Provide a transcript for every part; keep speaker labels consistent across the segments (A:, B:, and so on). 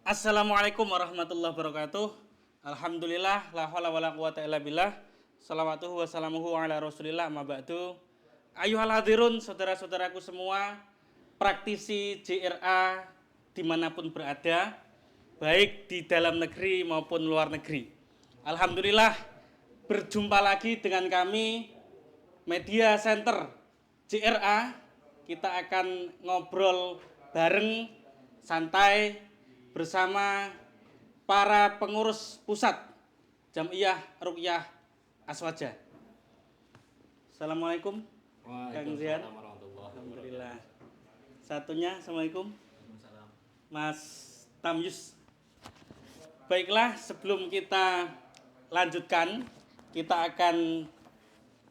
A: Assalamualaikum warahmatullahi wabarakatuh. Alhamdulillah la haula wala quwata illa billah. Shalawatuhu wassalamuhu ala Rasulillah amma ba'du. Ayuhal hadirun, saudara-saudaraku semua, praktisi JRA dimanapun berada, baik di dalam negeri maupun luar negeri. Alhamdulillah berjumpa lagi dengan kami Media Center JRA. Kita akan ngobrol bareng santai bersama para pengurus pusat Jam'iyah Ruqyah Aswaja. Assalamualaikum Kang Zian. Alhamdulillah. Satunya Assalamualaikum Mas Tamyus. Baiklah, sebelum kita lanjutkan, kita akan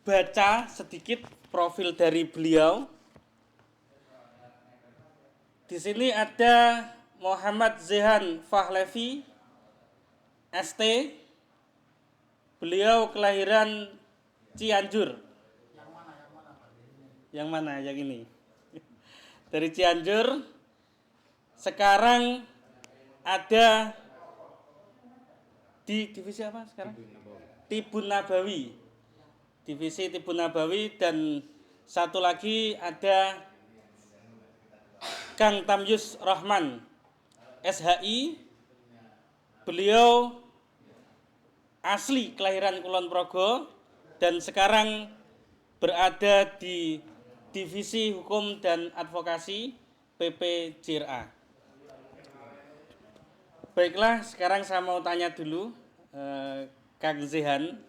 A: baca sedikit profil dari beliau. Di sini ada Muhammad Zehan Fahlevi, ST. Beliau kelahiran Cianjur. Yang mana? Yang ini. Dari Cianjur. Sekarang ada di divisi apa sekarang? Tibun Nabawi. Divisi Tibun Nabawi, dan satu lagi ada Kang Tamyus Rahman, SHI. Beliau asli kelahiran Kulon Progo dan sekarang berada di Divisi Hukum dan Advokasi PP JRA. Baiklah, sekarang saya mau tanya dulu Kang Zehan.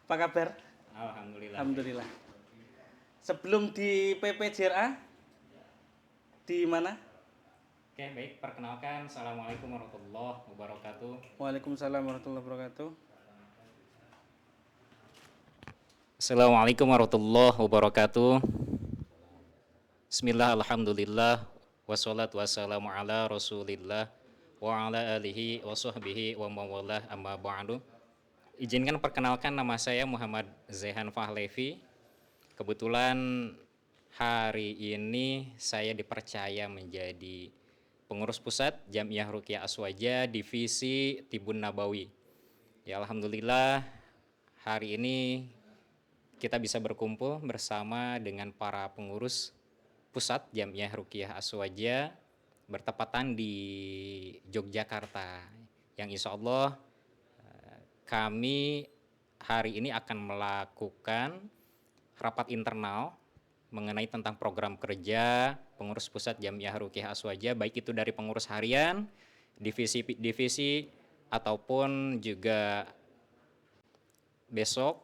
A: Apa kabar?
B: Alhamdulillah.
A: Alhamdulillah. Sebelum di PP JRA di mana?
B: Oke, baik. Perkenalkan, Assalamualaikum warahmatullahi wabarakatuh.
A: Waalaikumsalam warahmatullahi wabarakatuh.
B: Assalamualaikum warahmatullahi wabarakatuh. Bismillah, alhamdulillah, wassalatu wassalamu ala rasulillah wa ala alihi wa sahbihi wa mawalah amma ba'du. Izinkan perkenalkan, nama saya Muhammad Zehan Fahlevi. Kebetulan hari ini saya dipercaya menjadi pengurus pusat Jam'iyah Ruqyah Aswaja Divisi Tibun Nabawi. Ya, alhamdulillah hari ini kita bisa berkumpul bersama dengan para pengurus pusat Jam'iyah Ruqyah Aswaja bertepatan di Yogyakarta, yang insya Allah kami hari ini akan melakukan rapat internal mengenai tentang program kerja pengurus pusat Jam'iyah Ruqyah Aswaja, baik itu dari pengurus harian, divisi ataupun juga besok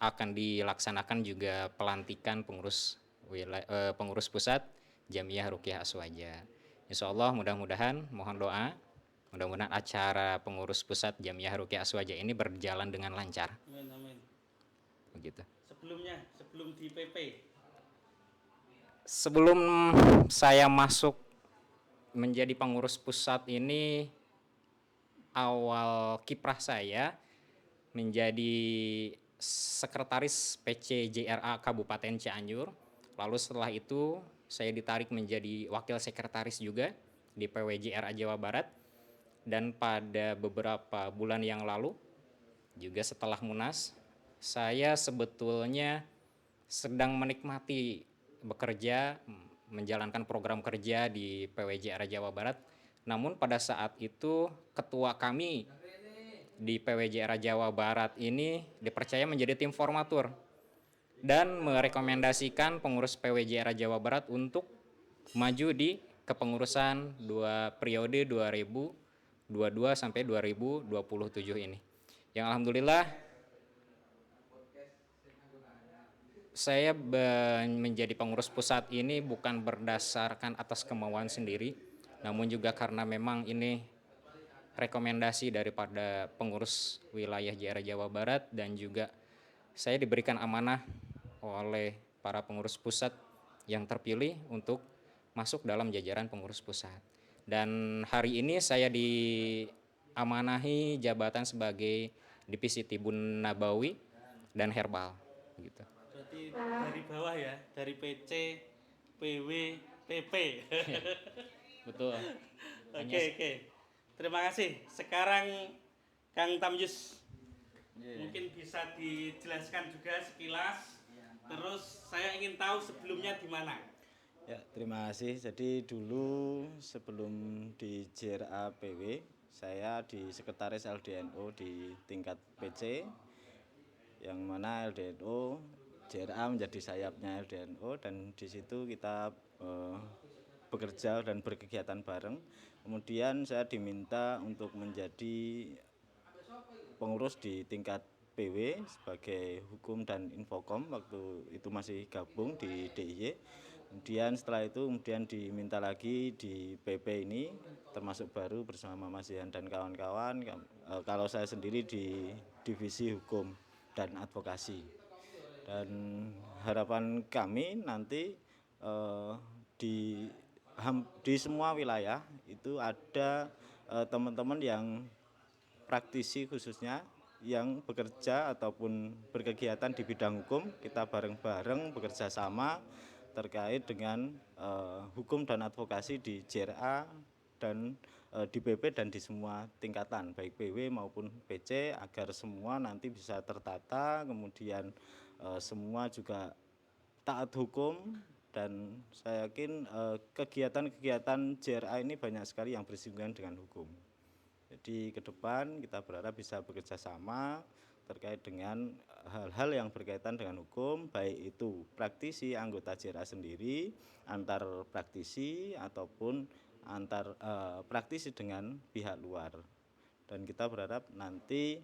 B: akan dilaksanakan juga pelantikan pengurus pusat Jam'iyah Ruqyah Aswaja. Insya Allah mudah-mudahan, mohon doa, mudah-mudahan acara pengurus pusat Jam'iyah Ruqyah Aswaja ini berjalan dengan lancar.
A: Amin, amin.
B: Begitu.
A: Sebelum di PP.
B: Sebelum saya masuk menjadi pengurus pusat ini, awal kiprah saya menjadi sekretaris PC JRA Kabupaten Cianjur. Lalu setelah itu saya ditarik menjadi wakil sekretaris juga di PW JRA Jawa Barat. Dan pada beberapa bulan yang lalu, juga setelah Munas, saya sebetulnya sedang menikmati bekerja, menjalankan program kerja di PWJRA Jawa Barat. Namun pada saat itu ketua kami di PWJRA Jawa Barat ini dipercaya menjadi tim formatur dan merekomendasikan pengurus PWJRA Jawa Barat untuk maju di kepengurusan periode 2022 sampai 2027 ini. Yang alhamdulillah saya menjadi pengurus pusat ini bukan berdasarkan atas kemauan sendiri, namun juga karena memang ini rekomendasi daripada pengurus wilayah JRA Jawa Barat, dan juga saya diberikan amanah oleh para pengurus pusat yang terpilih untuk masuk dalam jajaran pengurus pusat. Dan hari ini saya diamanahi jabatan sebagai Divisi Tibun Nabawi dan Herbal gitu.
A: Berarti dari bawah ya, dari PC, PW, PP.
B: Betul.
A: Oke, oke. Terima kasih. Sekarang Kang Tamyus mungkin bisa dijelaskan juga sekilas. Terus saya ingin tahu sebelumnya di mana.
C: Ya, terima kasih. Jadi dulu sebelum di JRA PW, saya di sekretaris LDNO di tingkat PC, yang mana LDNO JRA menjadi sayapnya LDNO, dan di situ kita bekerja dan berkegiatan bareng. Kemudian saya diminta untuk menjadi pengurus di tingkat PW sebagai hukum dan infokom, waktu itu masih gabung di DIY. Kemudian setelah itu diminta lagi di PP ini, termasuk baru bersama Mas Zian dan kawan-kawan. Kalau saya sendiri di divisi hukum dan advokasi. Dan harapan kami nanti di di semua wilayah itu ada teman-teman yang praktisi khususnya yang bekerja ataupun berkegiatan di bidang hukum, kita bareng-bareng bekerja sama terkait dengan hukum dan advokasi di JRA dan di PP dan di semua tingkatan baik PW maupun PC, agar semua nanti bisa tertata, kemudian semua juga taat hukum. Dan saya yakin kegiatan-kegiatan JRA ini banyak sekali yang bersinggungan dengan hukum. Jadi ke depan kita berharap bisa bekerja sama terkait dengan hal-hal yang berkaitan dengan hukum, baik itu praktisi anggota JRA sendiri, antar praktisi ataupun antar praktisi dengan pihak luar. Dan kita berharap nanti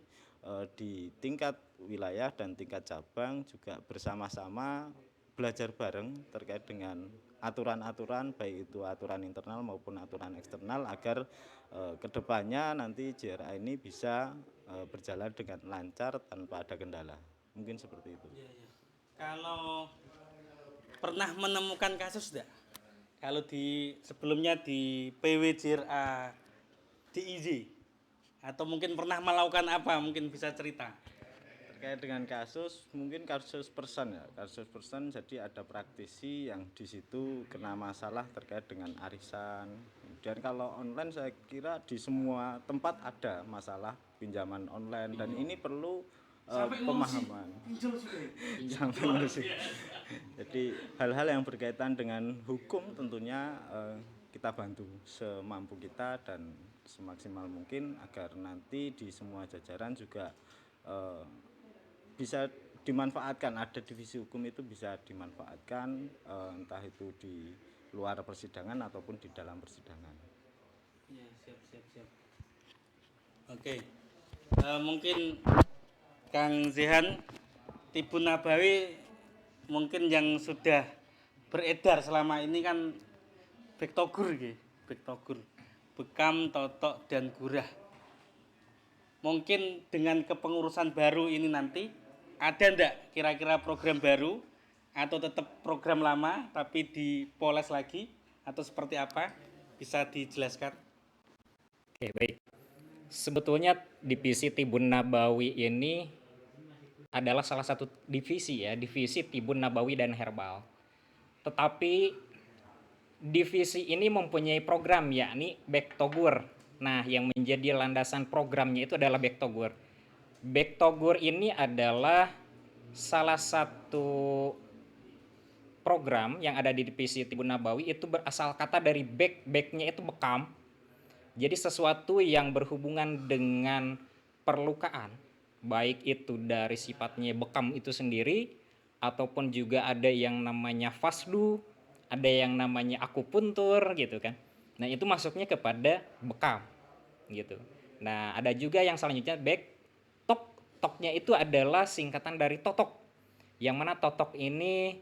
C: di tingkat wilayah dan tingkat cabang juga bersama-sama belajar bareng terkait dengan aturan-aturan, baik itu aturan internal maupun aturan eksternal, agar kedepannya nanti JRA ini bisa berjalan dengan lancar tanpa ada kendala. Mungkin seperti itu.
A: Kalau pernah menemukan kasus enggak? Kalau di sebelumnya di PWJRA DIY atau mungkin pernah melakukan apa? Mungkin bisa cerita.
C: Terkait dengan kasus, mungkin kasus person ya, kasus person. Jadi ada praktisi yang di situ kena masalah terkait dengan arisan. Dan kalau online saya kira di semua tempat ada masalah pinjaman online, dan ini perlu pemahaman. Sampai ngurusi. Jadi hal-hal yang berkaitan dengan hukum tentunya kita bantu semampu kita dan semaksimal mungkin, agar nanti di semua jajaran juga bisa dimanfaatkan, ada divisi hukum itu bisa dimanfaatkan, entah itu di luar persidangan ataupun di dalam persidangan.
A: Ya, siap. Oke. Mungkin Kang Zihan, Tibun Nabawi mungkin yang sudah beredar selama ini kan Bektogur nggih, Bektogur. Bekam, Totok dan Gurah. Mungkin dengan kepengurusan baru ini nanti ada ndak kira-kira program baru atau tetap program lama tapi dipoles lagi atau seperti apa? Bisa dijelaskan?
B: Oke, baik. Sebetulnya divisi Tibun Nabawi ini adalah salah satu divisi ya, divisi Tibun Nabawi dan Herbal. Tetapi divisi ini mempunyai program, yakni Bektogur. Nah, yang menjadi landasan programnya itu adalah Bektogur. Bektogur ini adalah salah satu program yang ada di divisi Tibun Nabawi, itu berasal kata dari backnya itu bekam. Jadi sesuatu yang berhubungan dengan perlukaan, baik itu dari sifatnya bekam itu sendiri, ataupun juga ada yang namanya fasdu, ada yang namanya akupuntur gitu kan. Nah, itu masuknya kepada bekam gitu. Nah, ada juga yang selanjutnya tok. Toknya itu adalah singkatan dari totok. Yang mana totok ini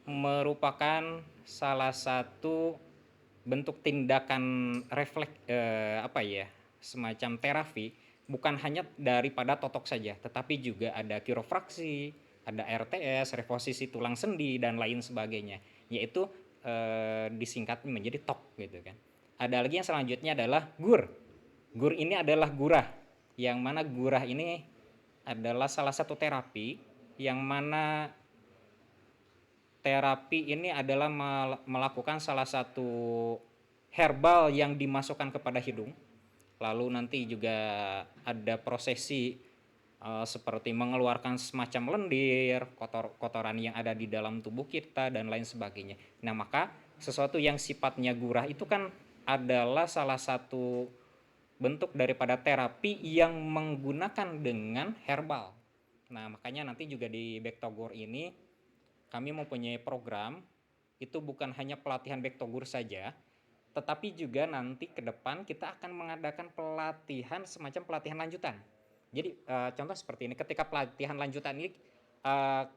B: merupakan salah satu bentuk tindakan refleks semacam terapi, bukan hanya daripada totok saja, tetapi juga ada kirofraksi, ada RTS, reposisi tulang sendi dan lain sebagainya, yaitu disingkat menjadi tok gitu kan. Ada lagi yang selanjutnya adalah gur. Gur ini adalah gurah, yang mana gurah ini adalah salah satu terapi, yang mana terapi ini adalah melakukan salah satu herbal yang dimasukkan kepada hidung. Lalu nanti juga ada prosesi seperti mengeluarkan semacam lendir, kotoran yang ada di dalam tubuh kita dan lain sebagainya. Nah, maka sesuatu yang sifatnya gurah itu kan adalah salah satu bentuk daripada terapi yang menggunakan dengan herbal. Nah, makanya nanti juga di Bektogur ini kami mempunyai program, itu bukan hanya pelatihan Bektogur saja, tetapi juga nanti ke depan kita akan mengadakan pelatihan semacam pelatihan lanjutan. Jadi contoh seperti ini, ketika pelatihan lanjutan ini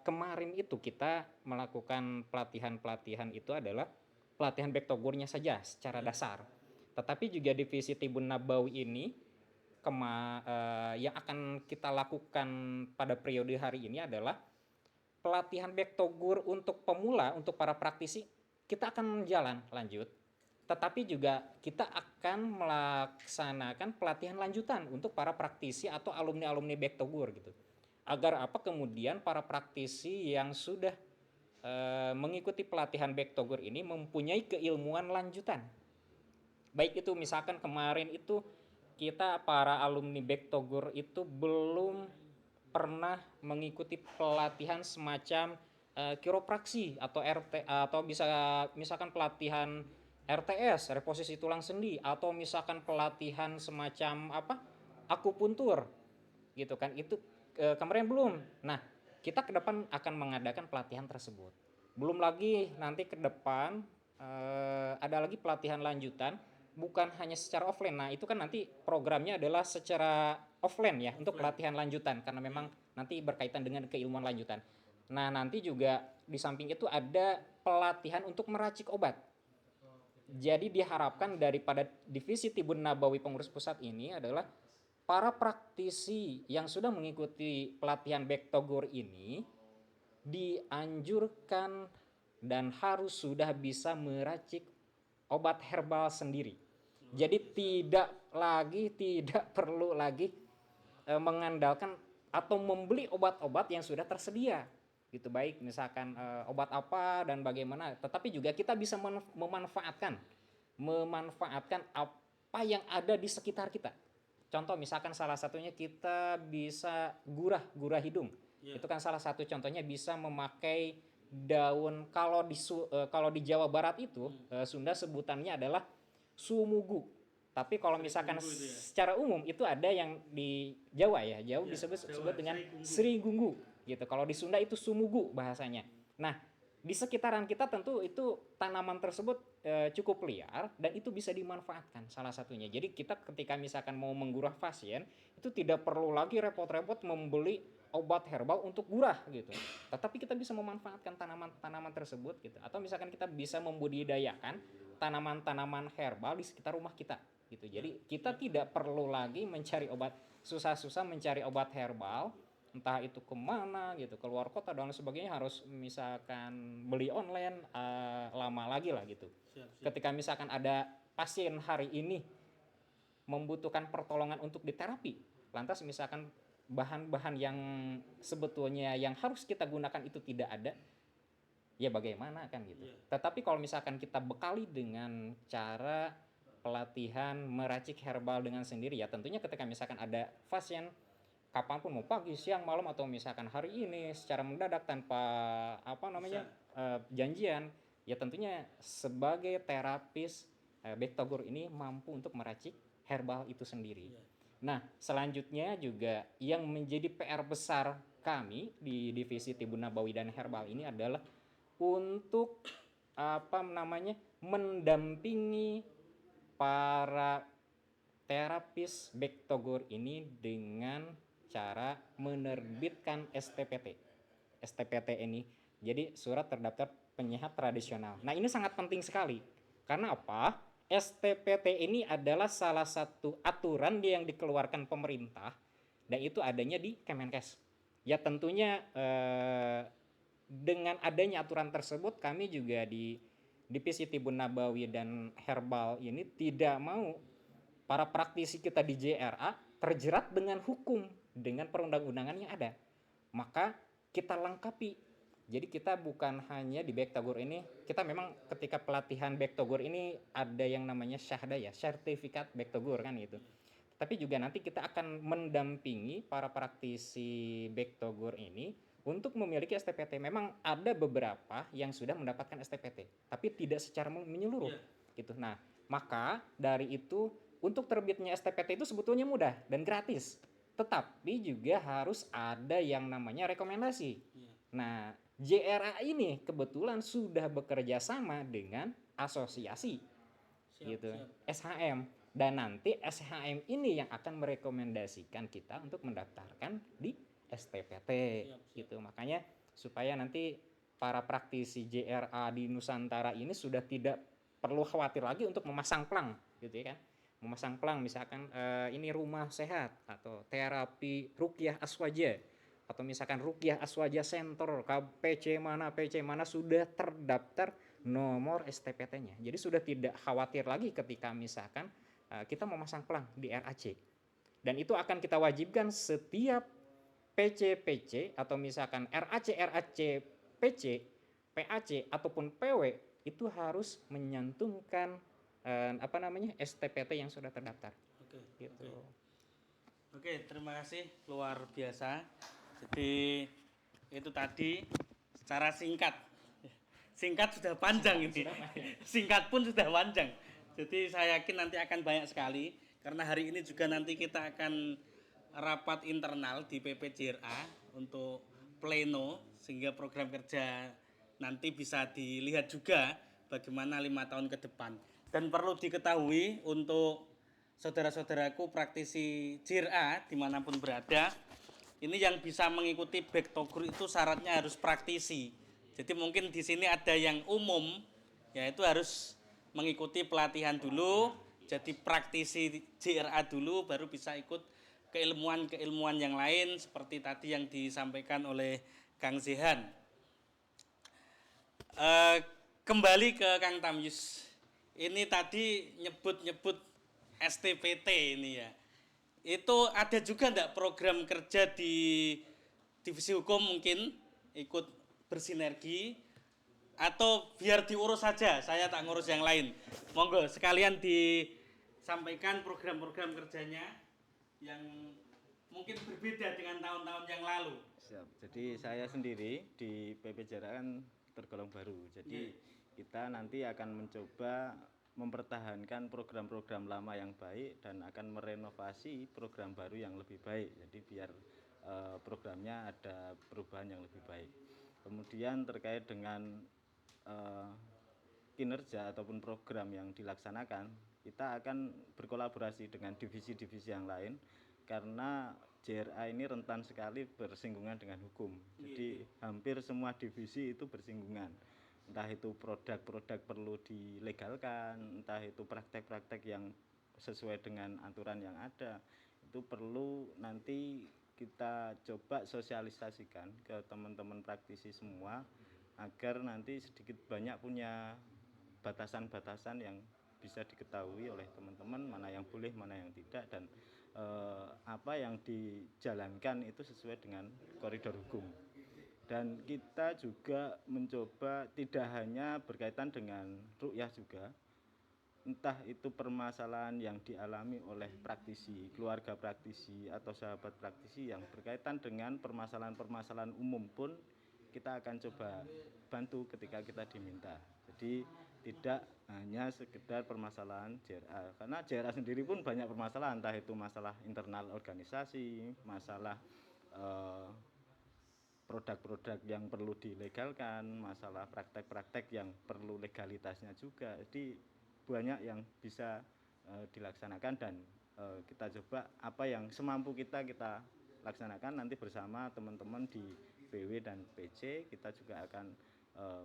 B: kemarin itu kita melakukan pelatihan itu adalah pelatihan Bektogurnya saja secara dasar. Tetapi juga divisi Tibun Nabawi ini yang akan kita lakukan pada periode hari ini adalah pelatihan Bektogur untuk pemula, untuk para praktisi, kita akan jalan lanjut. Tetapi juga kita akan melaksanakan pelatihan lanjutan untuk para praktisi atau alumni-alumni Bektogur gitu. Agar apa kemudian para praktisi yang sudah mengikuti pelatihan Bektogur ini mempunyai keilmuan lanjutan. Baik itu misalkan kemarin itu kita para alumni Bektogur itu belum pernah mengikuti pelatihan semacam kiropraksi atau RT atau bisa misalkan pelatihan RTS, reposisi tulang sendi, atau misalkan pelatihan semacam akupuntur gitu kan, itu kemarin belum. Nah, kita ke depan akan mengadakan pelatihan tersebut. Belum lagi nanti ke depan ada lagi pelatihan lanjutan, bukan hanya secara offline. Nah, itu kan nanti programnya adalah secara offline ya, untuk pelatihan lanjutan, karena memang nanti berkaitan dengan keilmuan lanjutan. Nah, nanti juga di samping itu ada pelatihan untuk meracik obat. Jadi diharapkan daripada divisi Tibun Nabawi Pengurus Pusat ini adalah para praktisi yang sudah mengikuti pelatihan Bektogur ini dianjurkan dan harus sudah bisa meracik obat herbal sendiri. Jadi tidak perlu lagi mengandalkan atau membeli obat-obat yang sudah tersedia gitu, baik misalkan obat apa dan bagaimana, tetapi juga kita bisa memanfaatkan apa yang ada di sekitar kita. Contoh misalkan salah satunya kita bisa gurah hidung. Itu kan salah satu contohnya, bisa memakai daun, kalau di Jawa Barat itu Sunda sebutannya adalah sumugu. Tapi kalau misalkan secara umum itu ada yang di Jawa ya, Jawa disebut dengan serigunggu gitu. Kalau di Sunda itu sumugu bahasanya. Nah, di sekitaran kita tentu itu tanaman tersebut cukup liar dan itu bisa dimanfaatkan salah satunya. Jadi kita ketika misalkan mau menggurah pasien itu tidak perlu lagi repot-repot membeli obat herbal untuk gurah gitu. Tetapi kita bisa memanfaatkan tanaman-tanaman tersebut gitu. Atau misalkan kita bisa membudidayakan tanaman-tanaman herbal di sekitar rumah kita gitu. Jadi kita tidak perlu lagi mencari obat, susah-susah mencari obat herbal, entah itu kemana gitu, keluar kota dan sebagainya, harus misalkan beli online lama lagi lah gitu. Ketika misalkan ada pasien hari ini membutuhkan pertolongan untuk diterapi, lantas misalkan bahan-bahan yang sebetulnya yang harus kita gunakan itu tidak ada, ya bagaimana kan gitu. Tetapi kalau misalkan kita bekali dengan cara pelatihan meracik herbal dengan sendiri, ya tentunya ketika misalkan ada pasien kapanpun, mau pagi, siang, malam, atau misalkan hari ini secara mendadak tanpa janjian, ya tentunya sebagai terapis Bektogur ini mampu untuk meracik herbal itu sendiri. Nah, selanjutnya juga yang menjadi PR besar kami di divisi Tibun Nabawi dan Herbal ini adalah untuk mendampingi para terapis Bektogur ini dengan cara menerbitkan STPT. STPT ini jadi surat terdaftar penyehat tradisional. Nah, ini sangat penting sekali. Karena apa? STPT ini adalah salah satu aturan yang dikeluarkan pemerintah dan itu adanya di Kemenkes. Ya tentunya dengan adanya aturan tersebut, kami juga di divisi Tibun Nabawi dan Herbal ini tidak mau para praktisi kita di JRA terjerat dengan hukum, dengan perundang-undangan yang ada. Maka kita lengkapi Jadi kita bukan hanya di Back2Go ini, kita memang ketika pelatihan Back2Go ini ada yang namanya syahda ya, sertifikat Back2Go kan gitu. Tapi juga nanti kita akan mendampingi para praktisi Back2Go ini untuk memiliki STPT. Memang ada beberapa yang sudah mendapatkan STPT, tapi tidak secara menyeluruh gitu. Nah, maka dari itu untuk terbitnya STPT itu sebetulnya mudah dan gratis. Tetapi juga harus ada yang namanya rekomendasi. Nah, JRA ini kebetulan sudah bekerja sama dengan asosiasi gitu, SHM, dan nanti SHM ini yang akan merekomendasikan kita untuk mendaftarkan di STPT gitu. Makanya supaya nanti para praktisi JRA di Nusantara ini sudah tidak perlu khawatir lagi untuk memasang plang gitu ya kan. Memasang plang misalkan ini rumah sehat atau terapi ruqyah aswaja atau misalkan ruqyah aswaja center PC mana sudah terdaftar nomor STPT-nya. Jadi sudah tidak khawatir lagi ketika misalkan kita memasang plang di RAC. Dan itu akan kita wajibkan setiap PC atau misalkan RAC PC, PAC ataupun PW itu harus menyantumkan STPT yang sudah terdaftar. Gitu.
A: Oke, terima kasih, luar biasa. Jadi itu tadi secara singkat. Singkat sudah panjang ini. Singkat pun sudah panjang. Jadi saya yakin nanti akan banyak sekali karena hari ini juga nanti kita akan rapat internal di PPJRA untuk pleno sehingga program kerja nanti bisa dilihat juga bagaimana 5 tahun ke depan. Dan perlu diketahui untuk saudara-saudaraku praktisi JRA dimanapun berada, ini yang bisa mengikuti Back2Go itu syaratnya harus praktisi. Jadi mungkin di sini ada yang umum, yaitu harus mengikuti pelatihan dulu, jadi praktisi JRA dulu, baru bisa ikut keilmuan-keilmuan yang lain seperti tadi yang disampaikan oleh Kang Zehan. Kembali ke Kang Tamyus, ini tadi nyebut-nyebut STPT ini ya. Itu ada juga enggak program kerja di divisi hukum mungkin ikut bersinergi atau biar diurus saja, saya tak ngurus yang lain. Monggo sekalian disampaikan program-program kerjanya yang mungkin berbeda dengan tahun-tahun yang lalu.
C: Siap. Jadi saya sendiri di PPJRA kan tergolong baru. Jadi kita nanti akan mencoba mempertahankan program-program lama yang baik dan akan merenovasi program baru yang lebih baik. Jadi biar programnya ada perubahan yang lebih baik. Kemudian terkait dengan kinerja ataupun program yang dilaksanakan, kita akan berkolaborasi dengan divisi-divisi yang lain karena JRA ini rentan sekali bersinggungan dengan hukum. Jadi hampir semua divisi itu bersinggungan. Entah itu produk-produk perlu dilegalkan, entah itu praktek-praktek yang sesuai dengan aturan yang ada. Itu perlu nanti kita coba sosialisasikan ke teman-teman praktisi semua agar nanti sedikit banyak punya batasan-batasan yang bisa diketahui oleh teman-teman mana yang boleh, mana yang tidak, dan apa yang dijalankan itu sesuai dengan koridor hukum. Dan kita juga mencoba tidak hanya berkaitan dengan ruqyah juga, entah itu permasalahan yang dialami oleh praktisi, keluarga praktisi atau sahabat praktisi yang berkaitan dengan permasalahan-permasalahan umum pun kita akan coba bantu ketika kita diminta. Jadi tidak hanya sekedar permasalahan JRA, karena JRA sendiri pun banyak permasalahan, entah itu masalah internal organisasi, masalah produk-produk yang perlu dilegalkan, masalah praktek-praktek yang perlu legalitasnya juga. Jadi banyak yang bisa dilaksanakan dan kita coba apa yang semampu kita laksanakan nanti bersama teman-teman di PW dan PC. Kita juga akan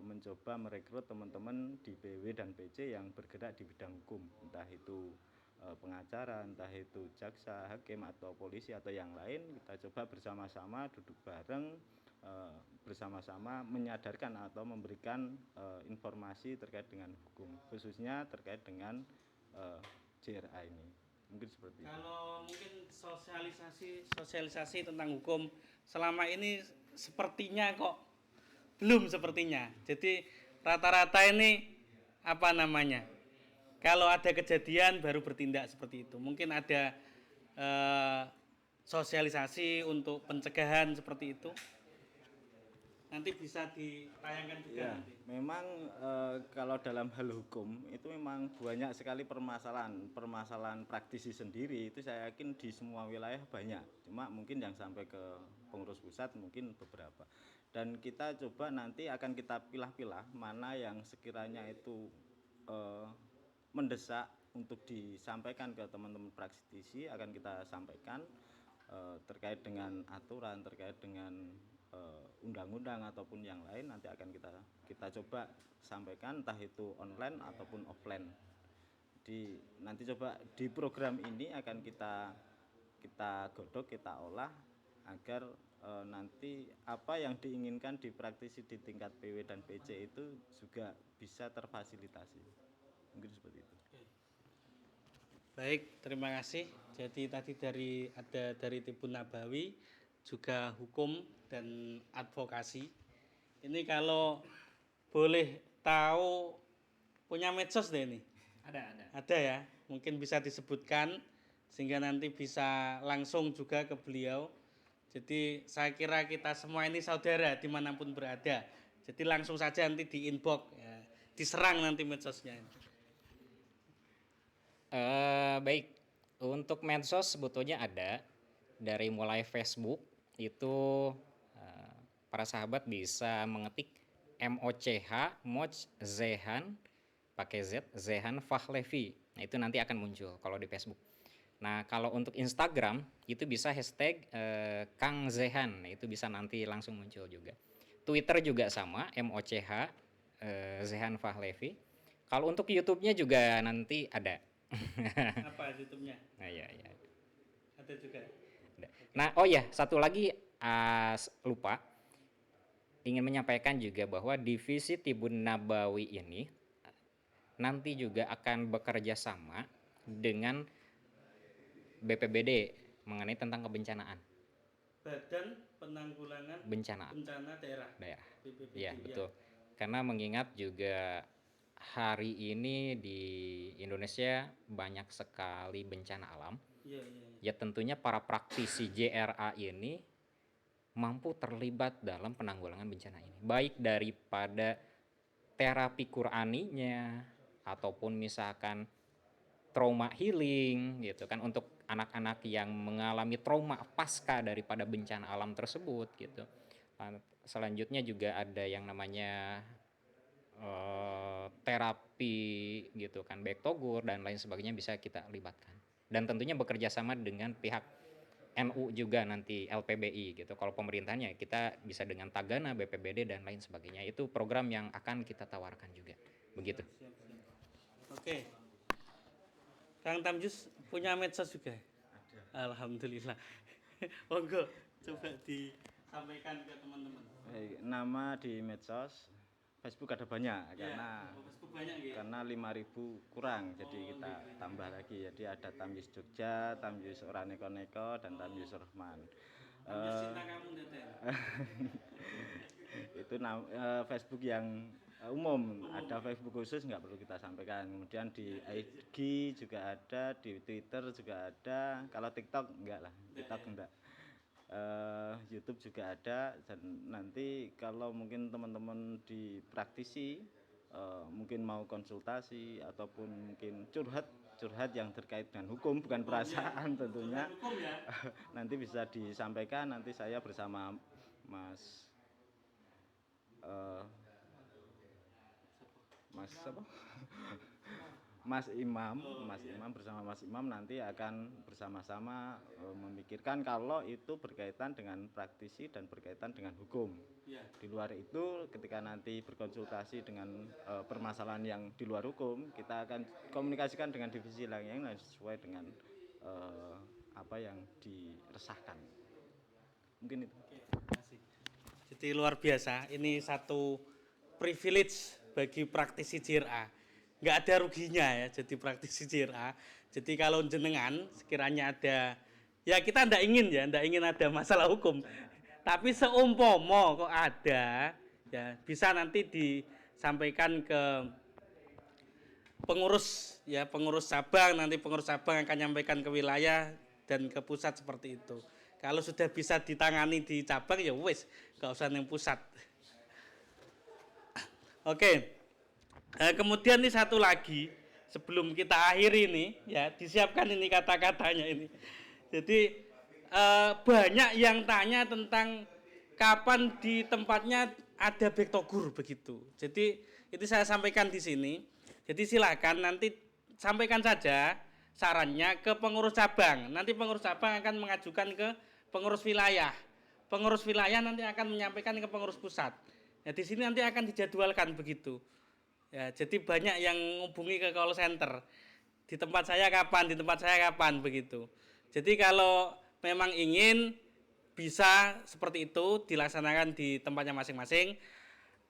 C: mencoba merekrut teman-teman di PW dan PC yang bergerak di bidang hukum, entah itu pengacara, entah itu jaksa, hakim atau polisi atau yang lain. Kita coba bersama-sama duduk bareng, bersama-sama menyadarkan atau memberikan informasi terkait dengan hukum, khususnya terkait dengan JRA ini. Mungkin seperti itu.
A: Kalau mungkin sosialisasi tentang hukum selama ini sepertinya kok belum sepertinya. Jadi rata-rata ini apa namanya? Kalau ada kejadian baru bertindak seperti itu. Mungkin ada sosialisasi untuk pencegahan seperti itu. Nanti bisa ditayangkan juga
C: Ya,
A: nanti.
C: memang kalau dalam hal hukum itu memang banyak sekali permasalahan praktisi sendiri itu saya yakin di semua wilayah banyak. Cuma mungkin yang sampai ke pengurus pusat mungkin beberapa. Dan kita coba nanti akan kita pilah-pilah mana yang sekiranya itu mendesak untuk disampaikan ke teman-teman praktisi akan kita sampaikan terkait dengan aturan, terkait dengan undang-undang ataupun yang lain nanti akan kita coba sampaikan entah itu online ataupun offline. Nanti coba di program ini akan kita godok, kita olah agar nanti apa yang diinginkan di praktisi di tingkat PW dan PC itu juga bisa terfasilitasi. Mungkin seperti itu.
A: Baik, terima kasih. Jadi tadi dari Tibun Nabawi, juga hukum dan advokasi. Ini kalau boleh tahu punya medsos deh ini.
B: Ada.
A: Ada ya, mungkin bisa disebutkan sehingga nanti bisa langsung juga ke beliau. Jadi saya kira kita semua ini saudara dimanapun berada. Jadi langsung saja nanti di inbox, ya, diserang nanti medsosnya.
B: Baik, untuk medsos sebetulnya ada dari mulai Facebook itu para sahabat bisa mengetik Moch Zehan pakai Z Zehan Fahlevi. Nah, itu nanti akan muncul kalau di Facebook. Nah, kalau untuk Instagram itu bisa hashtag Kang Zehan. Nah, itu bisa nanti langsung muncul juga. Twitter juga sama Moch Zehan Fahlevi. Kalau untuk YouTube-nya juga nanti ada.
A: Apa YouTube-nya?
B: Nah, ya.
A: Ada juga.
B: Nah, oh ya, satu lagi lupa ingin menyampaikan juga bahwa divisi Tibun Nabawi ini nanti juga akan bekerja sama dengan BPBD mengenai tentang kebencanaan.
A: Badan Penanggulangan
B: Bencana
A: Daerah. BPBD,
B: Ya,
A: ya.
B: betul. Karena mengingat juga hari ini di Indonesia banyak sekali bencana alam.
A: Iya.
B: Ya tentunya para praktisi JRA ini mampu terlibat dalam penanggulangan bencana ini. Baik daripada terapi Qur'aninya ataupun misalkan trauma healing gitu kan untuk anak-anak yang mengalami trauma pasca daripada bencana alam tersebut gitu. Selanjutnya juga ada yang namanya terapi gitu kan, baik togur dan lain sebagainya bisa kita libatkan. Dan tentunya bekerja sama dengan pihak NU juga nanti LPBI gitu. Kalau pemerintahannya kita bisa dengan Tagana, BPBD dan lain sebagainya. Itu program yang akan kita tawarkan juga. Begitu.
A: Siap. Oke. Kang Tamjus punya medsos juga? Ada. Alhamdulillah. Monggo coba disampaikan ke teman-teman.
C: Baik, nama di medsos Facebook ada banyak
A: Facebook banyak gitu.
C: karena 5.000 kurang jadi kita tambah lagi. Jadi ada Tamjus Jogja, Tamjus Oraneko-neko dan Tamjus Rahman.
A: Tamjus cinta kamu Deden.
C: Itu Facebook yang umum, ada Facebook khusus nggak perlu kita sampaikan. Kemudian di IG juga ada, di Twitter juga ada. Kalau TikTok enggak lah, TikTok enggak. YouTube juga ada. Dan nanti kalau mungkin teman-teman di praktisi mungkin mau konsultasi ataupun mungkin curhat yang terkait dengan hukum bukan perasaan tentunya. Nanti bisa disampaikan, nanti saya bersama Mas Imam bersama Mas Imam nanti akan bersama-sama memikirkan kalau itu berkaitan dengan praktisi dan berkaitan dengan hukum. Di luar itu ketika nanti berkonsultasi dengan permasalahan yang di luar hukum, kita akan komunikasikan dengan divisi lain yang sesuai dengan apa yang diresahkan. Mungkin itu.
A: Terima kasih. Jadi luar biasa, ini satu privilege bagi praktisi JRA. Nggak ada ruginya ya jadi praktisi JRA. Jadi kalau jenengan sekiranya ada, ya kita ndak ingin ada masalah hukum. Tapi seumpama kok ada, Ya, bisa nanti disampaikan ke pengurus ya, pengurus cabang, nanti pengurus cabang akan nyampaikan ke wilayah dan ke pusat seperti itu. Kalau sudah bisa ditangani di cabang ya wis, gak usah yang pusat. Oke. Kemudian ini satu lagi sebelum kita akhiri ini ya, disiapkan ini kata-katanya ini. Jadi banyak yang tanya tentang kapan di tempatnya ada bektogur begitu. Jadi itu saya sampaikan di sini. Jadi silakan nanti sampaikan saja sarannya ke pengurus cabang. Nanti pengurus cabang akan mengajukan ke pengurus wilayah. Pengurus wilayah nanti akan menyampaikan ke pengurus pusat. Ya di sini nanti akan dijadwalkan begitu. Ya, jadi banyak yang menghubungi ke call center. Di tempat saya kapan begitu. Jadi kalau memang ingin bisa seperti itu dilaksanakan di tempatnya masing-masing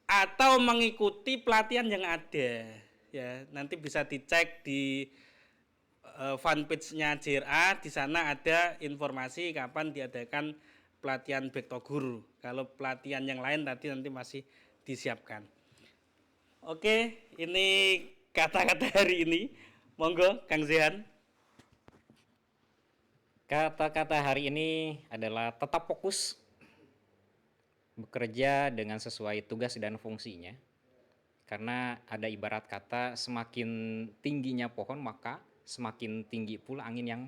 A: atau mengikuti pelatihan yang ada. Ya, nanti bisa dicek di fanpage-nya JRA, di sana ada informasi kapan diadakan pelatihan bektogur. Kalau pelatihan yang lain tadi nanti masih disiapkan. Oke, ini kata-kata hari ini. Monggo, Kang Zehan.
B: Kata-kata hari ini adalah tetap fokus, bekerja dengan sesuai tugas dan fungsinya. Karena ada ibarat kata semakin tingginya pohon maka semakin tinggi pula angin yang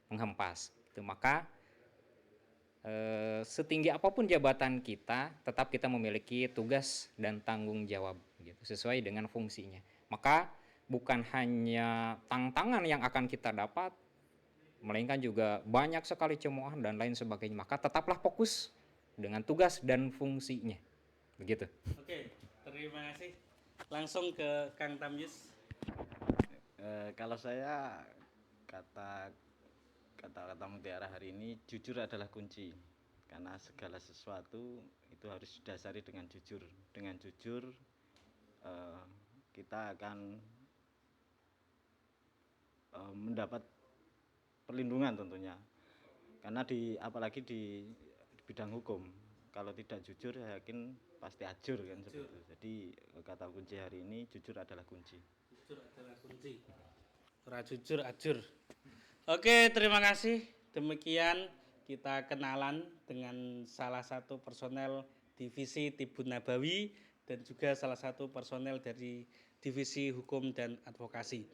B: menghempas. Maka setinggi apapun jabatan kita, tetap kita memiliki tugas dan tanggung jawab gitu, sesuai dengan fungsinya. Maka bukan hanya tantangan yang akan kita dapat, melainkan juga banyak sekali cemoohan dan lain sebagainya. Maka tetaplah fokus dengan tugas dan fungsinya. Begitu.
A: Oke, terima kasih. Langsung ke Kang Tamyiz.
C: Kalau saya kata-kata mutiara hari ini, jujur adalah kunci. Karena segala sesuatu itu harus didasari dengan jujur. Dengan jujur kita akan mendapat perlindungan tentunya. Karena apalagi di bidang hukum, kalau tidak jujur saya yakin pasti ajur kan seperti itu. Jadi kata kunci hari ini, jujur adalah kunci.
A: Jujur adalah kunci. Ora jujur ajur. Oke, terima kasih. Demikian kita kenalan dengan salah satu personel divisi Tibun Nabawi dan juga salah satu personel dari divisi hukum dan advokasi.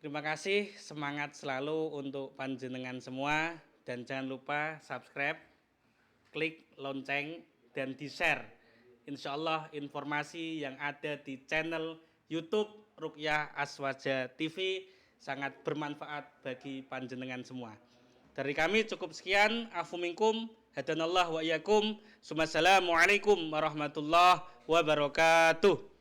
A: Terima kasih, semangat selalu untuk panjenengan semua dan jangan lupa subscribe, klik lonceng dan di-share. Insya Allah informasi yang ada di channel YouTube Ruqyah Aswaja TV sangat bermanfaat bagi panjenengan semua. Dari kami cukup sekian. Afu minkum, hadanallah wa iyyakum. Assalamualaikum warahmatullahi wabarakatuh.